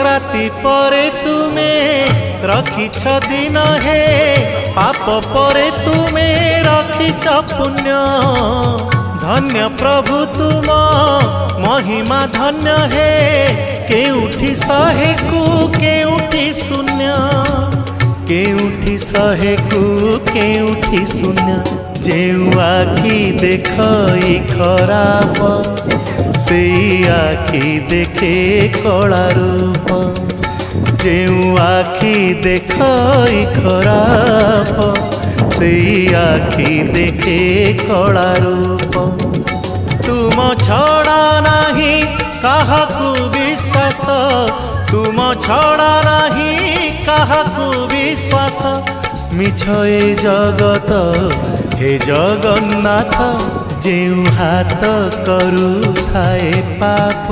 राति परे तुमे रखिछ दिन हे पाप परे तुमे रखिछ पुण्य धन्य प्रभु तुम महिमा धन्य हे केउठी शहे को केउठी शून्य केउठी शहे को केउठी शून्य जेउ आखि देखई खराब से आखि देखे कला रूप जेउ आखि देखई खराब से आखि देखे कला रूप तुम छड़ा नाही काहाकू विश्वास तुम छड़ा नाही काहाकू विश्वास मिछ ए जगत हे जगन्नाथ जेउ हाथ करू थाए पाप